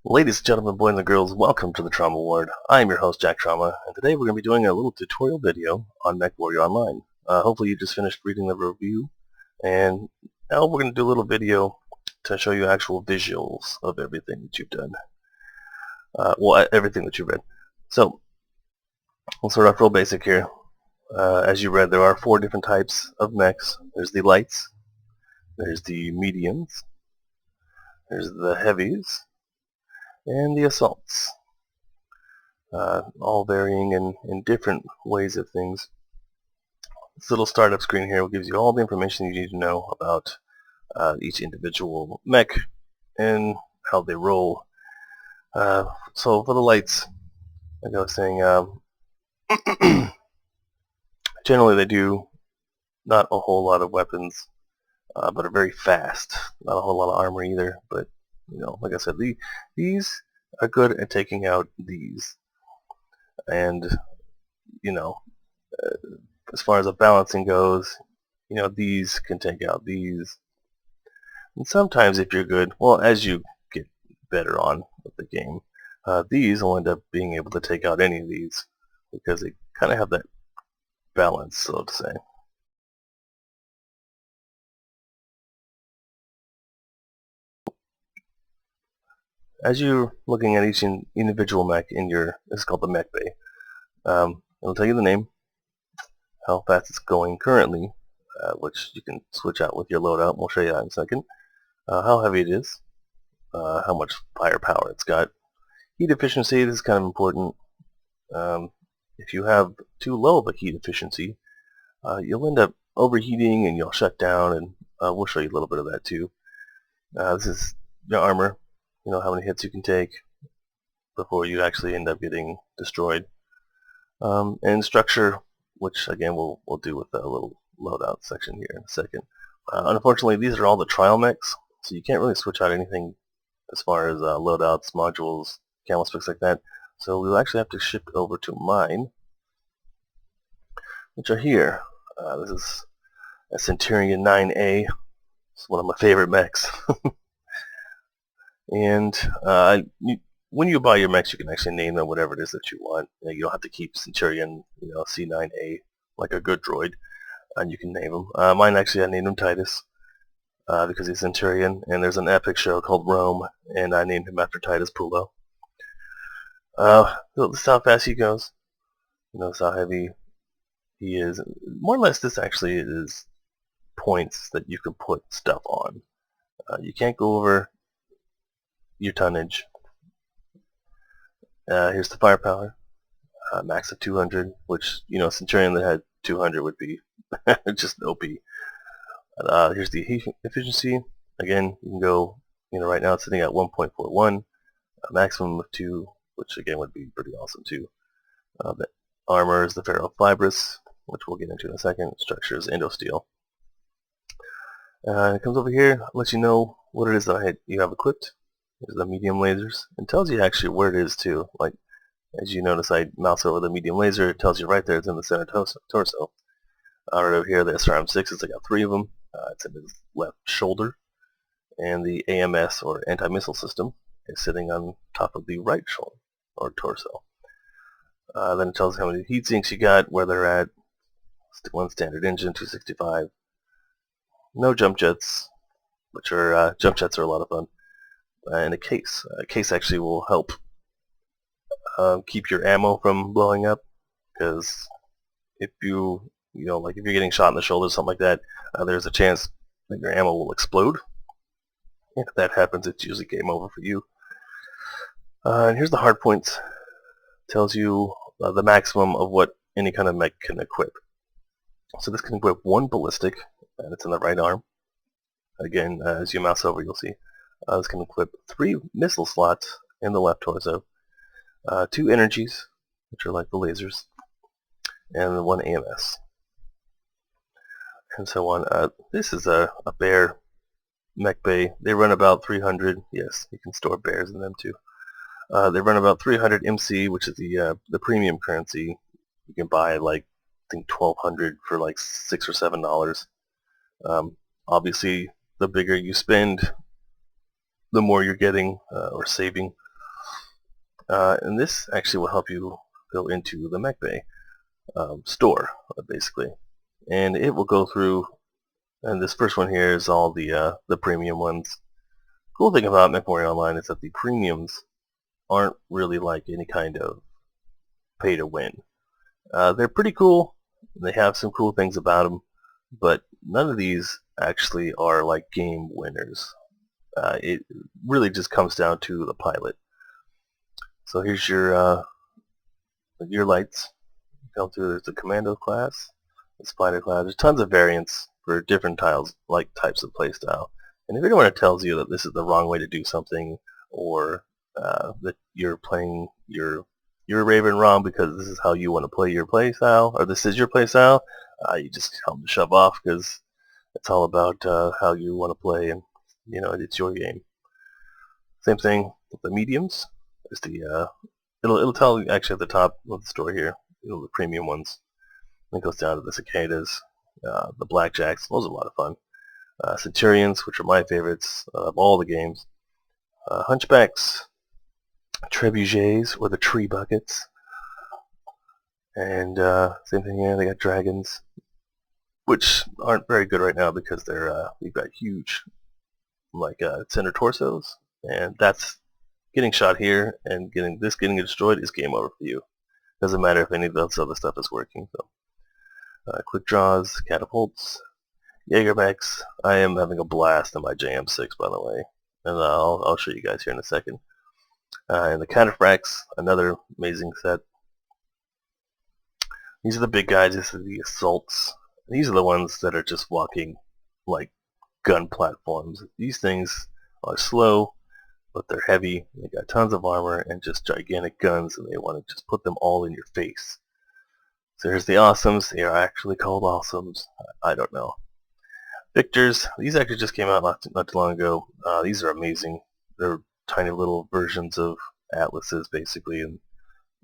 Ladies and gentlemen, boys and girls, welcome to the Trauma Ward. I am your host, Jack Trauma, and today we're going to be doing a little tutorial video on Mechwarrior Online. Hopefully you just finished reading the review, and now we're going to do a little video to show you actual visuals of everything that you've done. Everything that you read. So, we'll start off real basic here. As you read, there are 4 different types of mechs. There's the lights, there's the mediums, there's the heavies, and the assaults, all varying in different ways of things. This little startup screen here gives you all the information you need to know about each individual mech and how they roll. So for the lights, like I was saying, generally they do not a whole lot of weapons, but are very fast. Not a whole lot of armor either, but like I said, these are good at taking out these. And as far as the balancing goes, these can take out these. And sometimes if you're good, well, as you get better on with the game, these will end up being able to take out any of these because they kind of have that balance, so to say. As you're looking at each individual mech in this is called the mech bay. It'll tell you the name, how fast it's going currently, which you can switch out with your loadout, and we'll show you that in a second. How heavy it is, how much firepower it's got. Heat efficiency, this is kind of important. If you have too low of a heat efficiency, you'll end up overheating and you'll shut down, and we'll show you a little bit of that too. This is your armor, how many hits you can take before you actually end up getting destroyed. And structure, which again we'll do with a little loadout section here in a second. Unfortunately, these are all the trial mechs, so you can't really switch out anything as far as loadouts, modules, camo specs like that. So we'll actually have to shift over to mine, which are here. This is a Centurion 9A. It's one of my favorite mechs. And when you buy your mechs, you can actually name them whatever it is that you want. You don't have to keep Centurion, C9A like a good droid, and you can name them. Mine actually, I named him Titus because he's Centurion, and there's an epic show called Rome, and I named him after Titus Pulo. This is how fast he goes. This is how heavy he is. More or less, this actually is points that you can put stuff on. You can't go over your tonnage. Here's the firepower, max of 200, which Centurion that had 200 would be just OP. Here's the heat efficiency. Again, you can go, right now it's sitting at 1.41, a maximum of 2, which again would be pretty awesome too. The armor is the ferrofibrous, which we'll get into in a second. Structure is endosteel. It comes over here, lets you know what it is that you have equipped. There's the medium lasers. It tells you actually where it is too. Like, as you notice, I mouse over the medium laser. It tells you right there it's in the center torso. Right over here, the SRM-6s, I got 3 of them. It's in his left shoulder. And the AMS, or anti-missile system, is sitting on top of the right shoulder, or torso. Then it tells you how many heat sinks you got, where they're at. One standard engine, 265. No jump jets, which are, jump jets are a lot of fun. And a case. A case actually will help keep your ammo from blowing up, because if like if you're getting shot in the shoulder or something like that, there's a chance that your ammo will explode. If that happens, it's usually game over for you. And here's the hard points. Tells you the maximum of what any kind of mech can equip. So this can equip 1 ballistic, and it's in the right arm. Again, as you mouse over, you'll see. This can equip 3 missile slots in the left torso, 2 energies, which are like the lasers, and 1 AMS, and so on. This is a bear mech bay. They run about 300. Yes, you can store bears in them too. They run about 300 MC, which is the premium currency. You can buy like I think 1,200 for like $6 or $7. Obviously, the bigger you spend, the more you're getting or saving And this actually will help you go into the Mech Bay store, basically. And it will go through, and this first one here is all the premium ones. Cool thing about Mechwarrior Online is that the premiums aren't really like any kind of pay to win. They're pretty cool. They have some cool things about them, but none of these actually are like game winners. It really just comes down to the pilot. So here's your lights. Come through. There's the commando class, the spider class. There's tons of variants for different tiles, like types of playstyle. And if anyone tells you that this is the wrong way to do something, or that you're playing you're raving wrong because this is how you want to play your playstyle, or this is your playstyle, you just tell them to shove off, because it's all about how you want to play, and it's your game. Same thing with the mediums. There's the it'll tell you actually at the top of the store here, the premium ones. And it goes down to the cicadas, the blackjacks. Those are a lot of fun. Centurions, which are my favorites of all the games. Hunchbacks, trebuchets, or the tree buckets. And same thing here, they got dragons, which aren't very good right now because they're we've got huge, like center torsos, and that's getting shot here, and getting destroyed is game over for you. Doesn't matter if any of this other stuff is working. So, quick draws, catapults, Jaeger mechs. I am having a blast on my JM6, by the way, and I'll show you guys here in a second. And the cataphracts, another amazing set. These are the big guys. These are the assaults. These are the ones that are just walking like gun platforms. These things are slow, but they're heavy. They got tons of armor and just gigantic guns, and they want to just put them all in your face. So here's the awesomes. They are actually called awesomes. I don't know. Victors. These actually just came out not too long ago. These are amazing. They're tiny little versions of Atlases, basically, and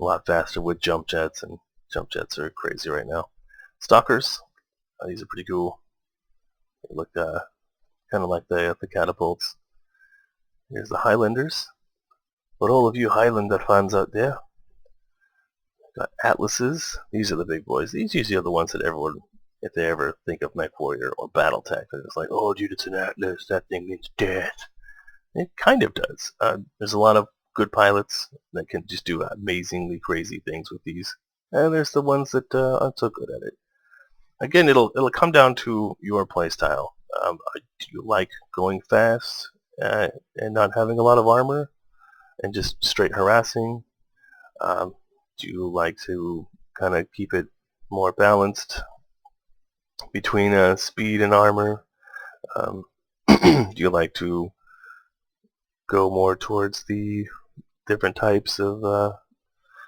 a lot faster with jump jets, and jump jets are crazy right now. Stalkers. These are pretty cool. They look kind of like the catapults. Here's the Highlanders. But all of you Highlander fans out there, got Atlases. These are the big boys. These usually are the ones that everyone, if they ever think of Mechwarrior or Battletech, they're just like, oh dude, it's an Atlas, that thing means death. It kind of does. There's a lot of good pilots that can just do amazingly crazy things with these, and there's the ones that aren't so good at it. Again, it'll come down to your playstyle. Do you like going fast and not having a lot of armor and just straight harassing? Do you like to kind of keep it more balanced between speed and armor? Do you like to go more towards the different types of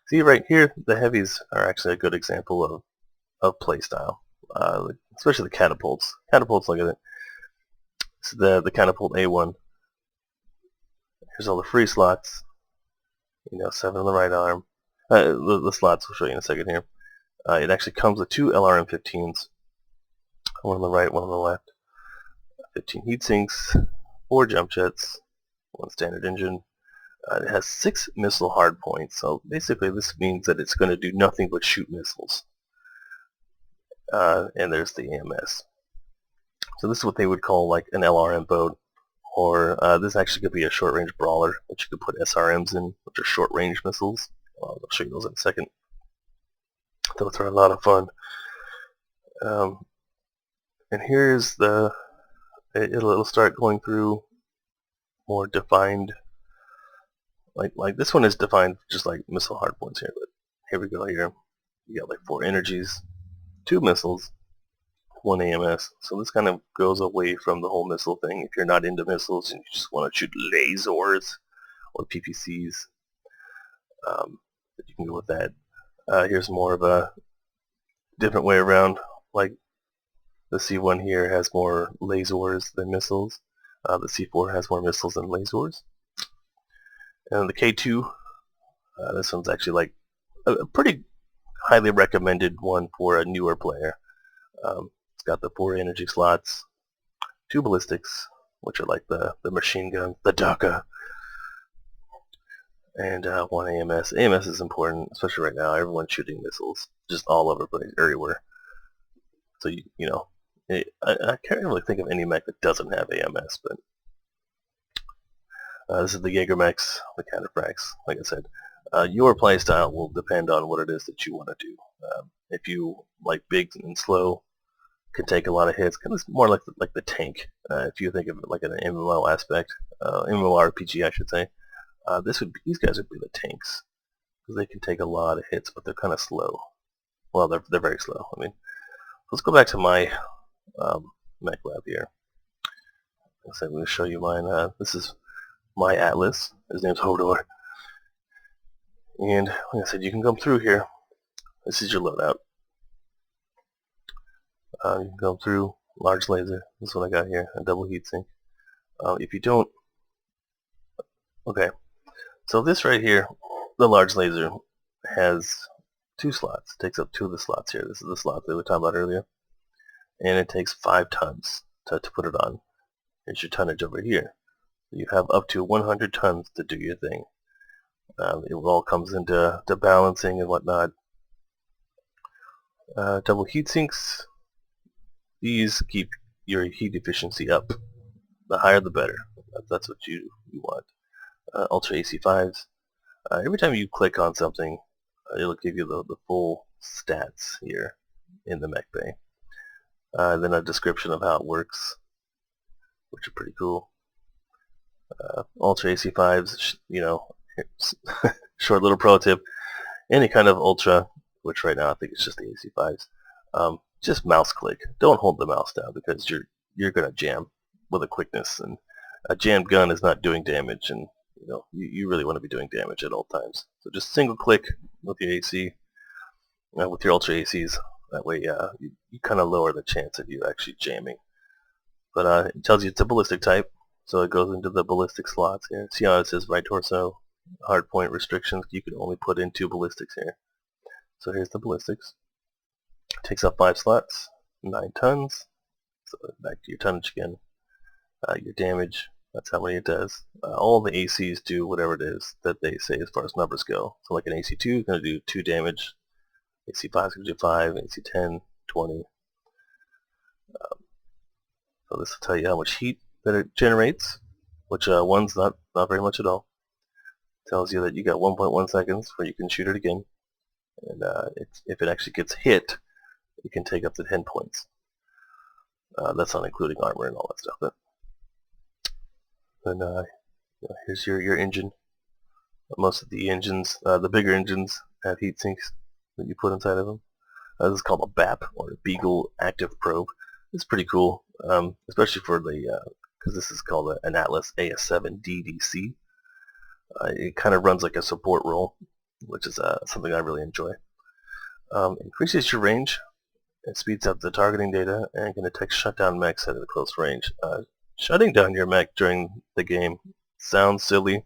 see right here, the heavies are actually a good example of playstyle, especially the catapults. Catapults, look at it. It's the catapult A1. Here's all the free slots. 7 on the right arm. The slots we'll show you in a second here. It actually comes with 2 LRM-15s. One on the right, one on the left. 15 heat sinks, 4 jump jets, 1 standard engine. It has 6 missile hardpoints, so basically this means that it's going to do nothing but shoot missiles. And there's the AMS. So this is what they would call like an LRM boat, or this actually could be a short-range brawler, which you could put SRMs in, which are short-range missiles. I'll show you those in a second. Those are a lot of fun. And here's it'll start going through more defined, like this one is defined just like missile hardpoints here, but here we go here. You got like 4 energies, 2 missiles, 1 AMS. So this kind of goes away from the whole missile thing. If you're not into missiles and you just want to shoot lasers or PPCs, you can go with that. Here's more of a different way around. Like the C1 here has more lasers than missiles. The C4 has more missiles than lasers. And the K2, this one's actually like a pretty highly recommended one for a newer player. It's got the 4 energy slots, 2 ballistics, which are like the machine gun, the DACA. and 1 AMS. AMS is important, especially right now. Everyone's shooting missiles just all over the place, everywhere. So you know, I can't really think of any mech that doesn't have AMS, but this is the Jaeger mechs, the counterfracks. Like I said, your playstyle will depend on what it is that you want to do. If you like big and slow, can take a lot of hits, kind of more like the tank. If you think of it like an MMO aspect, MMORPG I should say, these guys would be the tanks because they can take a lot of hits, but they're kind of slow. Well, they're very slow. I mean, let's go back to my mech lab here. I'm going to show you mine. This is my Atlas. His name's Hodor. And like I said, you can come through here. This is your loadout. You can come through, large laser. This is what I got here, a double heatsink. If you don't, okay. So this right here, the large laser, has 2 slots. It takes up 2 of the slots here. This is the slot that we were talking about earlier. And it takes 5 tons to put it on. Here's your tonnage over here. You have up to 100 tons to do your thing. It all comes into balancing and whatnot. Double heat sinks. These keep your heat efficiency up. The higher the better. That's what you want. Ultra AC5s. Every time you click on something, it'll give you the full stats here in the mech bay. Then a description of how it works, which are pretty cool. Ultra AC5s, you know, short little pro tip. Any kind of ultra, which right now I think it's just the AC5s, just mouse click. Don't hold the mouse down because you're gonna jam with a quickness, and a jammed gun is not doing damage, and you know you really want to be doing damage at all times. So just single click with your AC, with your ultra ACs. That way, you kind of lower the chance of you actually jamming. But it tells you it's a ballistic type. So it goes into the ballistic slots here. See how it says right torso, hard point restrictions? You can only put in 2 ballistics here. So here's the ballistics. It takes up 5 slots, 9 tons. So back to your tonnage again. Your damage, that's how many it does. All the ACs do whatever it is that they say as far as numbers go. So like an AC2 is going to do 2 damage. AC5 is going to do 5, AC10, 20. So this will tell you how much heat that it generates, which one's not very much at all. It tells you that you got 1.1 seconds where you can shoot it again, and if it actually gets hit, it can take up to 10 points. That's not including armor and all that stuff. But then here's your engine. Most of the engines, the bigger engines, have heat sinks that you put inside of them. This is called a BAP, or a Beagle Active Probe. It's pretty cool, especially for the because this is called an Atlas AS7 DDC. It kind of runs like a support role, which is something I really enjoy. Increases your range, it speeds up the targeting data, and can detect shutdown mechs at a close range. Shutting down your mech during the game sounds silly,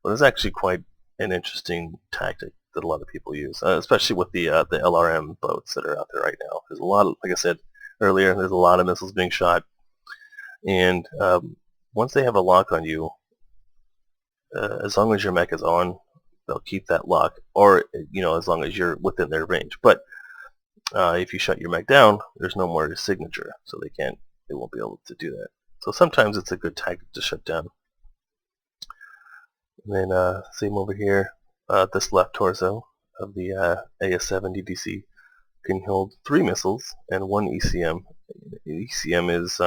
but it's actually quite an interesting tactic that a lot of people use, especially with the LRM boats that are out there right now. There's a lot of, like I said earlier, there's a lot of missiles being shot. And once they have a lock on you, as long as your mech is on, they'll keep that lock, or you know, as long as you're within their range. But if you shut your mech down, there's no more signature, so they won't be able to do that. So sometimes it's a good tactic to shut down. And then same over here, this left torso of the AS7 DDC can hold 3 missiles and 1 ECM. ECM is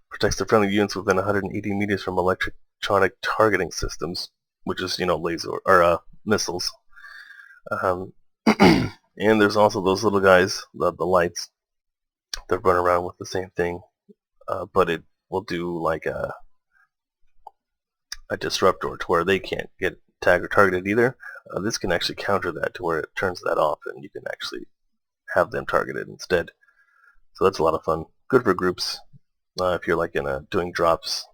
protects the friendly units within 180 meters from electronic targeting systems, which is, you know, laser or missiles. And there's also those little guys, the lights, that run around with the same thing, but it will do like a disruptor to where they can't get tagged or targeted either. This can actually counter that to where it turns that off, and you can actually have them targeted instead. So that's a lot of fun. Good for groups. If you're like doing drops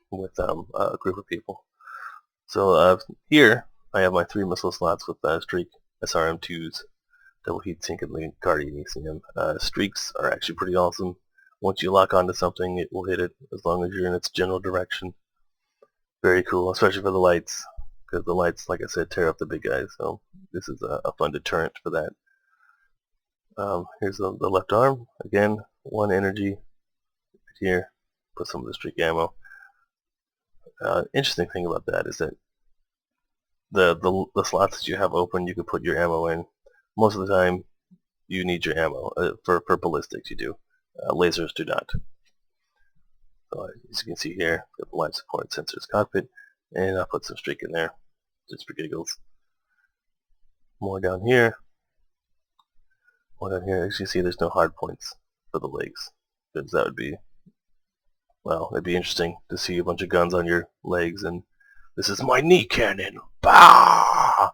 with a group of people. So here I have my 3 missile slots with Streak, SRM2s, Double Heatsink, and Guardian ECM. Streaks are actually pretty awesome. Once you lock onto something, it will hit it as long as you're in its general direction. Very cool, especially for the lights, because the lights, like I said, tear up the big guys. So this is a fun deterrent for that. Here's the left arm. Again, 1 energy right here. Put some of the streak ammo. Interesting thing about that is that the slots that you have open, you can put your ammo in. Most of the time, you need your ammo. For ballistics, you do. Lasers do not. So as you can see here, got the life support sensors cockpit, and I'll put some streak in there, just for giggles. More down here. More down here. As you see, there's no hard points for the legs, because that would be, well, it'd be interesting to see a bunch of guns on your legs, and this is my knee cannon. Bah!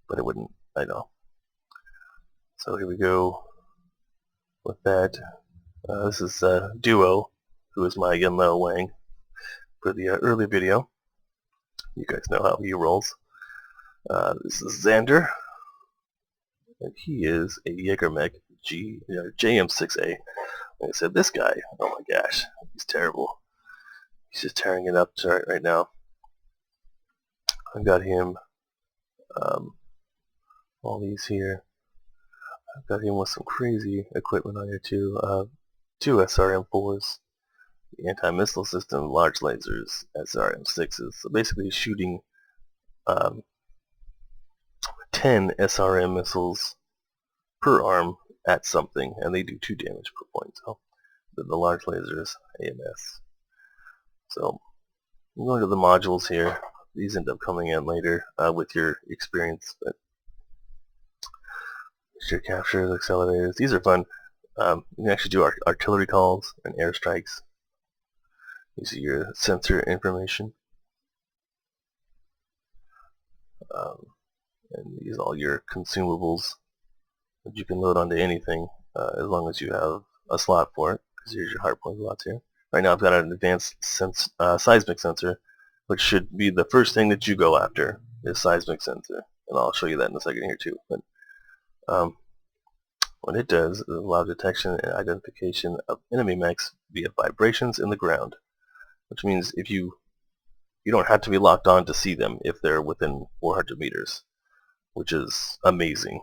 But it wouldn't, I know. So here we go with that. This is Duo, who is my Yunlao Wang for the early video. You guys know how he rolls. This is Xander, and he is a Jägermech JM6A. Like I said, this guy, oh my gosh, he's terrible. He's just tearing it up right now. I've got him, all these here. I've got him with some crazy equipment on here too. 2 SRM4s, the anti-missile system, large lasers, SRM6s. So basically shooting 10 SRM missiles per arm at something, and they do 2 damage per point. So the large lasers, AMS. So I'm going to the modules here. These end up coming in later with your experience. But your captures, accelerators, these are fun. You can actually do artillery calls and airstrikes. You see your sensor information. And these are all your consumables that you can load onto anything as long as you have a slot for it, because here's your hardpoint slots here. Right now I've got an advanced seismic sensor, which should be the first thing that you go after, is seismic sensor, and I'll show you that in a second here too. But what it does is allow detection and identification of enemy mechs via vibrations in the ground, which means if you don't have to be locked on to see them if they're within 400 meters, which is amazing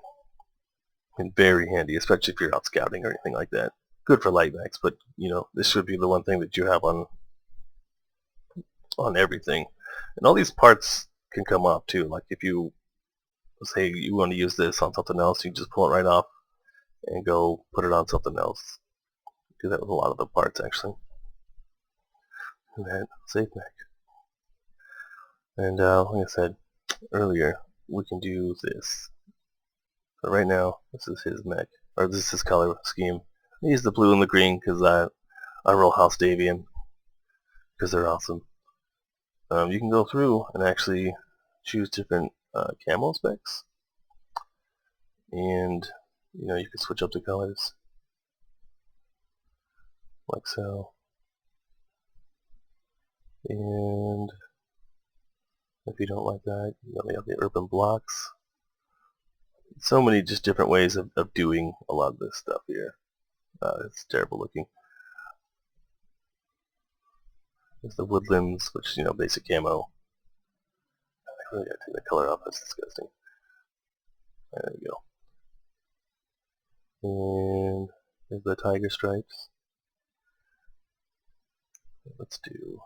and very handy, especially if you're out scouting or anything like that. Good for light mechs, but you know, this should be the one thing that you have on everything. And all these parts can come off too. Like if you say you want to use this on something else, you just pull it right off and go put it on something else. Do that with a lot of the parts actually. And then save mech. And like I said earlier, we can do this. So right now, this is his mech, or this is his color scheme. I use the blue and the green because I roll House Davian because they're awesome. You can go through and actually choose different camo specs, and you know, you can switch up the colors like so. And if you don't like that, you know, they have the urban blocks. So many just different ways of doing a lot of this stuff here. It's terrible looking. There's the woodlands, which, you know, basic camo. I really gotta take that color off, that's disgusting. There you go. And there's the tiger stripes. Let's do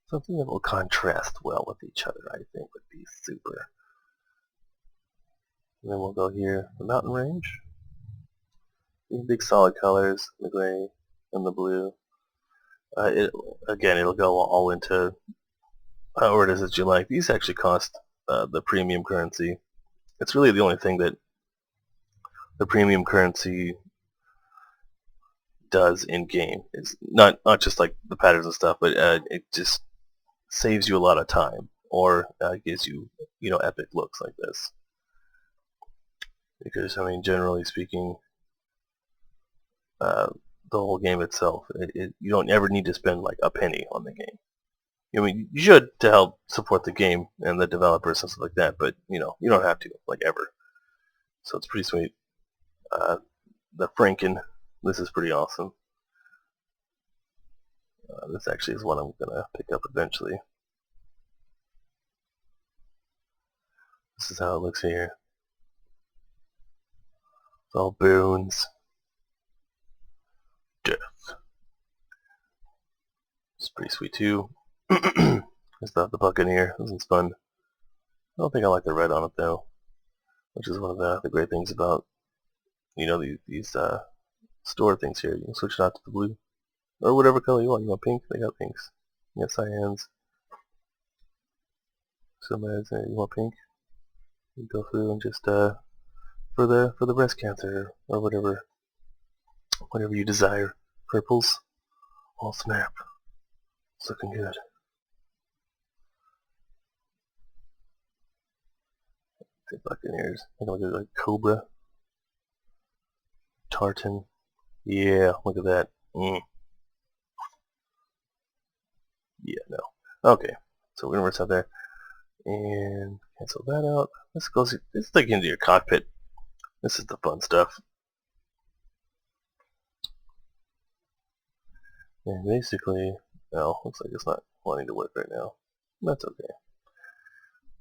something that will contrast well with each other, I think would be super. And then we'll go here, the mountain range. These big solid colors, the gray and the blue. Again, it'll go all into however it is that you like. These actually cost the premium currency. It's really the only thing that the premium currency does in game. It's not just like the patterns and stuff, but it just saves you a lot of time, or gives you, you know, epic looks like this. Because I mean, generally speaking, the whole game itself, you don't ever need to spend like a penny on the game. I mean, you should to help support the game and the developers and stuff like that, but you know, you don't have to, like, ever. So it's pretty sweet. The Franken, this is pretty awesome. This actually is one I'm gonna pick up eventually. This is how it looks here. It's all boons. Death. It's pretty sweet too. It's the Buccaneer. This one's fun. I don't think I like the red on it though, which is one of the great things about, you know, these store things here. You can switch it out to the blue or whatever color you want. You want pink? They got pinks. You got cyans. Some you want pink? You go through and just for the breast cancer or whatever you desire. Purples. Oh snap! It's looking good. The Buccaneers. I think I'll go like Cobra. Tartan. Yeah, look at that. Yeah, no. Okay, so we're gonna rest out there and cancel that out. Let's dig into your cockpit. This is the fun stuff. And basically, well, looks like it's not wanting to work right now. That's okay.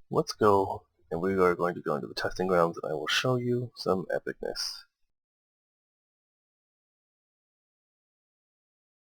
Let's go, and we are going to go into the testing grounds, and I will show you some epicness.